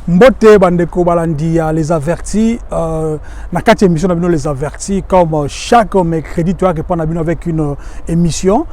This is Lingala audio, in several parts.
Mbote bandeko balandi les avertis na quatre émissions les avertis comme chaque mercredi tu as répondre avec une émission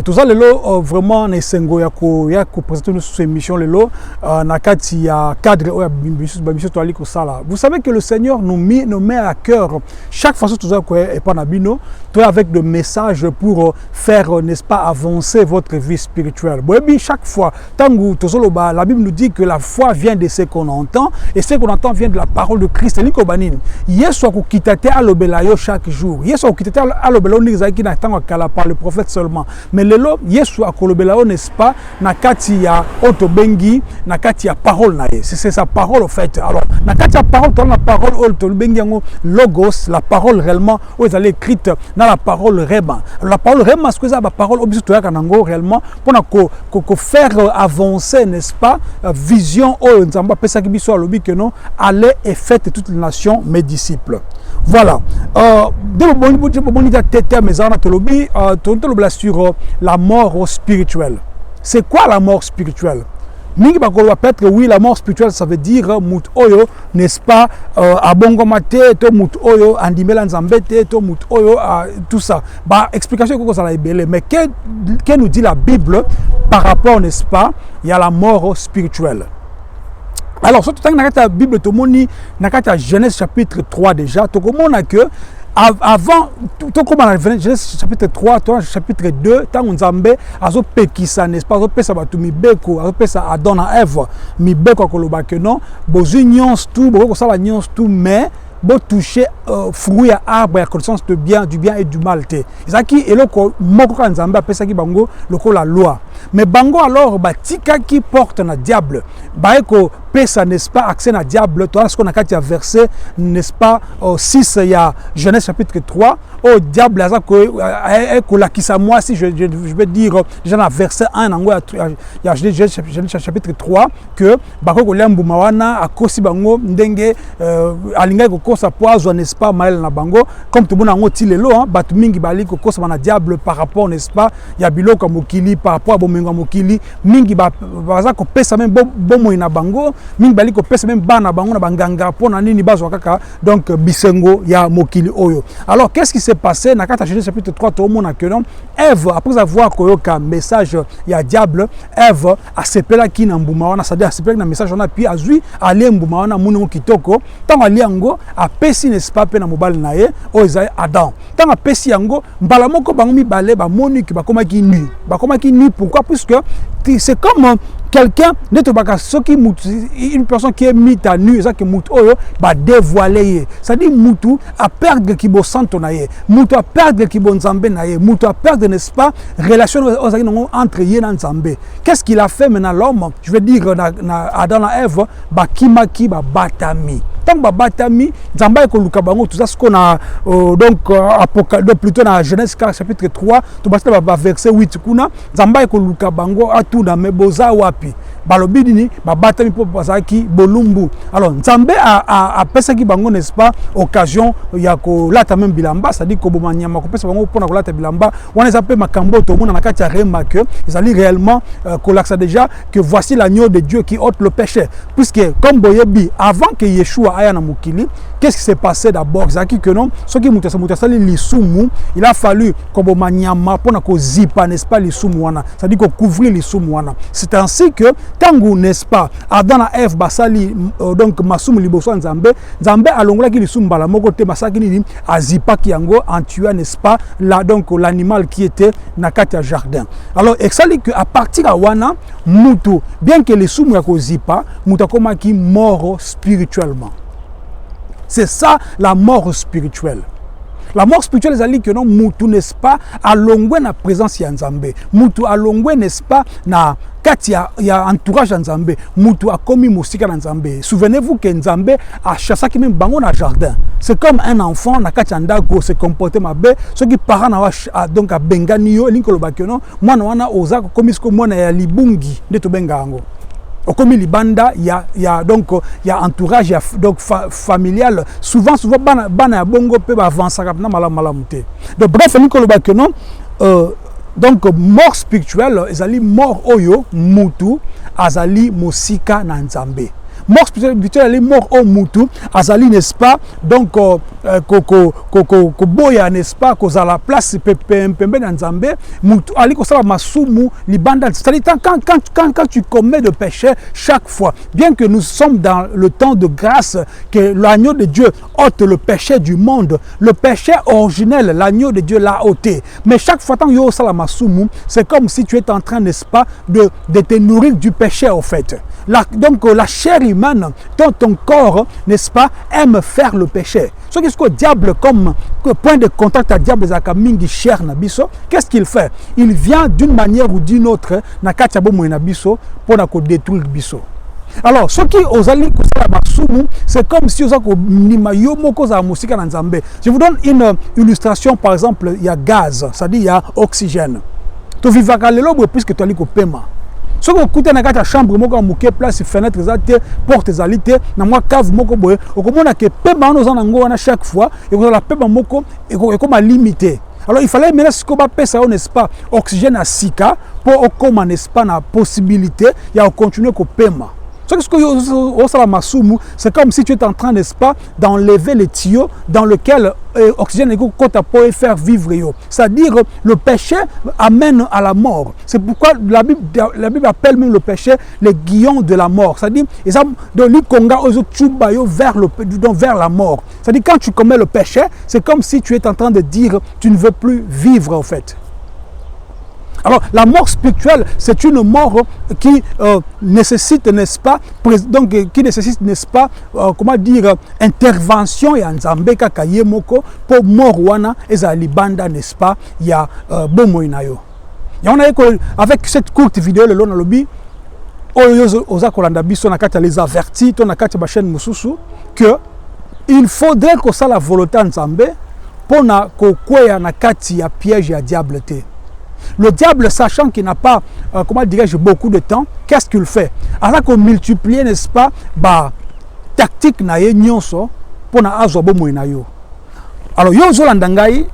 tout ça lelo vraiment na sengo ya ko présenter nous sur émission lelo na kati ya cadre ya mission to ali ko sala. Vous savez que le Seigneur nous met à cœur chaque fois que tout ça ko et pas na bino toi avec de messages pour faire n'est-ce pas avancer votre vie spirituelle. Bon chaque fois tangu to solo ba la Bible nous dit que la foi vient de ce qu'on entend et ce qu'on entend vient de la parole de Christ. Liko banine yeso ko kitate alobelayo chaque jour. Yeso ko kitate alobelayo ni zaki na tango kala par le prophète seulement. Mais lelo yesu akolobelao n'est-ce pas na kati ya otobengi na kati ya parole na ye c'est sa parole au fait. Alors na kati ya parole dans la parole otobengi yango logos la parole réellement où ils allaient écrite dans la parole rema. La parole rema ce que ça la parole obiso to yaka nango réellement pour ko faire avancer n'est-ce pas vision o nzamba pesa ki biso alobi que non aller et faites toutes les nations mes disciples. Voilà. De bon tete mes ana tolobi sur la mort spirituelle. C'est quoi la mort spirituelle? Mingi bakolo peut-être oui la mort spirituelle ça veut dire mut oyo n'est-ce pas abongomate to mut oyo andimela nzambete to mut oyo tout ça. Bah explication que ça la belé mais que nous dit la Bible par rapport n'est-ce pas il y a la mort spirituelle. Alors surtout dans la Bible to moni na kata Genèse chapitre 3 déjà to komona que avant tout comme dans Genèse chapitre 3 chapitre 2 tant nzambe azo pekisa n'est-ce pas azo pesa batu mibeko azo pesa Adam na Ève mibeko koloba que non bozu nyons tout boko sala nyons tout mais bo toucher fruit à arbre ya connaissance de bien du bien et du mal te ezaki eloko moko ka nzambe apesa ki bango loko la loi mais bango alors batika qui porte na diable ba eko pesa n'est-ce pas accès na diable toi ce qu'on a kati verset n'est-ce pas 6 il y a Genèse chapitre 3 au diable aza ko la kisa moi si je vais dire déjà na verset 1 nango ya Genèse chapitre 3 que bako ko lembuma wana akosi bango ndenge alinga ko kosa poison n'est-ce pas mal na bango comme tout le monde ngo tilelo batu mingi bali ko kosa na diable par rapport n'est-ce pas ya biloko mokili par rapport a bomengo mokili mingi baza ko pesa même bomo ina bango mingi bali ko pesa même bana bango na banganga pona nini bazwa kaka donc bisengo ya mokili oyo. Alors qu'est-ce qui s'est passé na kata Genèse chapitre 3 to mona que non Ève après avoir koyoka message ya diable Ève a sepela ki na mbuma wana c'est-à-dire a sepela na message wana puis azui ali mbuma wana muno kitoko tant ali yango a pesi n'est-ce pas pe na mobile na ye o ezai Adam tant a pesi yango mbala moko bango mibale ba moni ki bakoma ki nu pourquoi puisque c'est comme quelqu'un neto baka soki une personne qui est mise à nu ça que mutu oyo ba dévoiler c'est-à-dire mutu a perdre ki bo santo na ye mutu a perdre ki bo nzambe na ye mutu a perdre n'est-ce pas relation entre ye na nzambe. Qu'est-ce qu'il a fait maintenant l'homme? Je veux dire na Adam na Ève ba kimaki ba batami tant babatami nzamba ko luka bango tout ça ce qu'on a donc apocalypse plutôt dans Genèse chapitre 3 to basta ba verset 8 kuna nzamba ko luka bango atuna meboza wapi balobi nini babatami po bazaki bolumbu. Alors nzambe a pesa ki bango n'est-ce pas occasion ya ko lata même bilamba c'est-à-dire ko bomanyama ko pesa bango pona ko lata bilamba wana zape makambo to mona na kati ya rema que ils allaient réellement collapser déjà que voici l'agneau de Dieu qui ôte le péché puisque comme boyebi avant que Yeshua aya na mukili qu'est-ce qui s'est passé d'abord zaki que non ce qui mutasali lisumu il a fallu ko bomanyama pona ko zipa n'est-ce pas lisumu wana c'est-à-dire ko couvrir lisumu wana. C'est ainsi que tangu n'est-ce pas Adam na Ève basali donc masumu liboso nzambe alongola ki lisumu bala moko te basaki nini azipa ki yango en tuant n'est-ce pas là donc l'animal qui était na kati ya jardin. Alors exali que à partir à wana mutu bien que lisumu ya ko zipa mutakoma ki mort spirituellement. C'est ça la mort spirituelle. La mort spirituelle, c'est-à-dire que non, mutu n'est-ce pas alongwe na présence ya nzambe. Mutu alongwe n'est-ce pas na kati ya entourage ya nzambe. Mutu a commis musika na nzambe. Souvenez-vous que nzambe a chassé qui même bango na jardin. C'est comme un enfant na kati ndako se comporter mabe. Ceux qui parents na donc a bengani yo linkolo bakono. Mwana wana oza commis ko mwana ya libungi de to bengango. Comme libanda ya donc ya entourage ya donc familial souvent bana ya bongo pe ba avancer na malamu te. Donc bref nikolo ba que non donc mort spirituelle ezali mort oyo mutu azali mosika na nzambe mort spirituelle elle est mort au mutu azali n'est-ce pas donc ko boya n'est-ce pas ko la place pembe na nzambe mutu ali ko sala masumu libanda, c'est-à-dire quand tu commets de péché chaque fois, bien que nous sommes dans le temps de grâce, que l'agneau de Dieu ôte le péché du monde, le péché originel, l'agneau de Dieu l'a ôté. Mais chaque fois que tu as c'est comme si tu es en train, n'est-ce pas, de te nourrir du péché, au fait. Donc la chair humaine, ton corps, n'est-ce pas, aime faire le péché. Ce que le diable, comme point de contact à diable, qu'est-ce qu'il fait? Il vient d'une manière ou d'une autre, pour détruire biso. Alors, ce qui c'est comme si je vous donne une illustration, par exemple, il y a gaz, c'est-à-dire il y a oxygène. Tu vis puisque tu as paiement. Si vous écoutez dans la chambre, vous avez place, fenêtre, porte, dans la cave, vous avez que paiement chaque fois, et vous avez la paiement comme limité. Alors il fallait maintenant ce qu'on va faire, n'est-ce pas, oxygène à Sika pour comment n'est-ce pas la possibilité il y a continuer qu'au paiement. C'est comme si tu es en train, n'est-ce pas, d'enlever les tuyaux dans lequel l'oxygène est faire vivre. C'est-à-dire le péché amène à la mort. C'est pourquoi la Bible appelle même le péché les guillons de la mort. C'est-à-dire vers la mort. C'est-à-dire quand tu commets le péché, c'est comme si tu es en train de dire tu ne veux plus vivre en fait. Alors, la mort spirituelle, c'est une mort qui nécessite, n'est-ce pas, donc qui nécessite, n'est-ce pas, comment dire, intervention et Nzambe kakaye moko pour mort wana ezalibanda, n'est-ce pas, il y a bomoinayo. Et on a avec cette courte vidéo le long dans le lobby, oza kolanda biso na kati les avertis, ton na kati ba chaîne mususu que il faudrait que ça la volonté Nzambe pour na kokweya na kati ya piège ya diable te. Le diable, sachant qu'il n'a pas, comment dirais-je, beaucoup de temps, qu'est-ce qu'il fait? Alors qu'on multiplie, n'est-ce pas, tactique na ye nyonso pour na azobo moinayo. Alors yo zolandangai,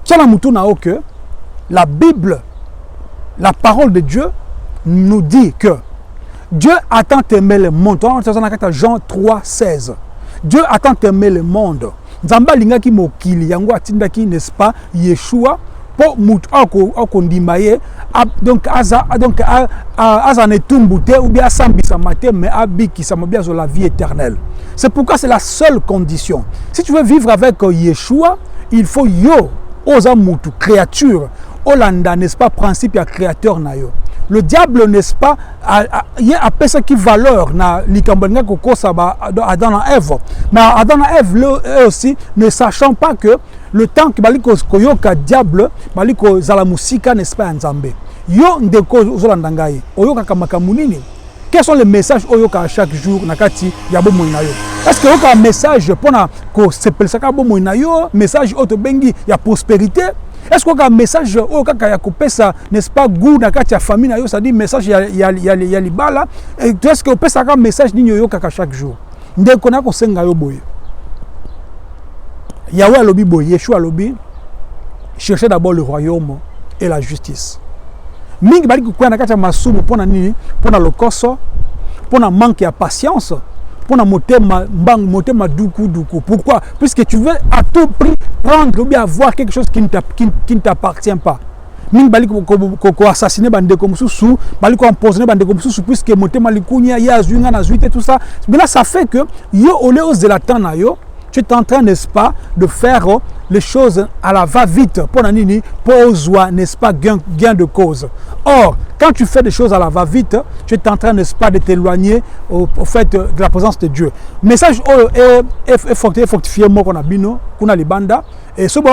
tchala mutu na que la Bible, la parole de Dieu nous dit que Dieu a tant aimé le monde. Jean 3,16. Dieu a tant aimé le monde. Nzamba lingaki mokili yango atindaki, n'est-ce pas, Yeshua pour mutu akondimaye donc netumbute ou bien sambisa maté mais abiki ça bien sur la vie éternelle. C'est pourquoi c'est la seule condition. Si tu veux vivre avec Yeshua, il faut yo oza mutu créature Olanda, n'est-ce pas, principe ya créateur na yo. Le diable, n'est-ce pas, il y a ça qui valeur na likambanga kokosa Adam et Ève. Mais Adam et Ève eux aussi ne sachant pas que le temps que baliko koyoka diable baliko zala musika, n'est-ce pas, Nzambe. Yo ndeko zolandangai oyoka kamaka munini. Quels sont les messages oyoka chaque jour nakati ya bomo na yo? Est-ce que oyoka message pona ko sepelsaka bomo na yo, message otobengi ya prospérité? Est-ce qu'il y a un message n'est-ce pas, goût dans la famille, c'est-à-dire message ya libala? Est-ce que vous avez un message chaque jour? Yahweh lobi boy, Yeshua lobi, cherchez d'abord le royaume et la justice. Mingi bali kukwena kati ya masumu pona nini? Pona lokoso, pona manque de patience. Pour motema duku. Pourquoi? Puisque tu veux à tout prix prendre ou bien avoir quelque chose qui ne t'appartient pas. Ming bali ko assassiner bande comme sous, bali ko empoisonner bande comme sous, puisque motema likunya ya zunga na zuite tout ça. Mais là ça fait que yo oleo de la temps na yo, tu es en train, n'est-ce pas, de faire les choses à la va-vite pour nini, pour joie, n'est-ce pas, gain de cause. Or, quand tu fais des choses à la va-vite, tu es en train, n'est-ce pas, de t'éloigner au fait de la présence de Dieu. Message est fortifié, moi qu'on a bino, qu'on a les bandas. Et ce bon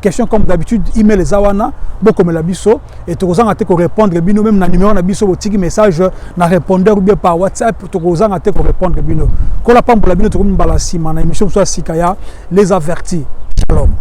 question comme d'habitude, email les awana, beaucoup me la biso, et tu as te répondre bino même na numéro na biso petit message na répondeur ou bien par WhatsApp, tu as te répondre bino. Quand la pam pour la bino tu comme balasima na émission soit sikaya les avertis. Shalom.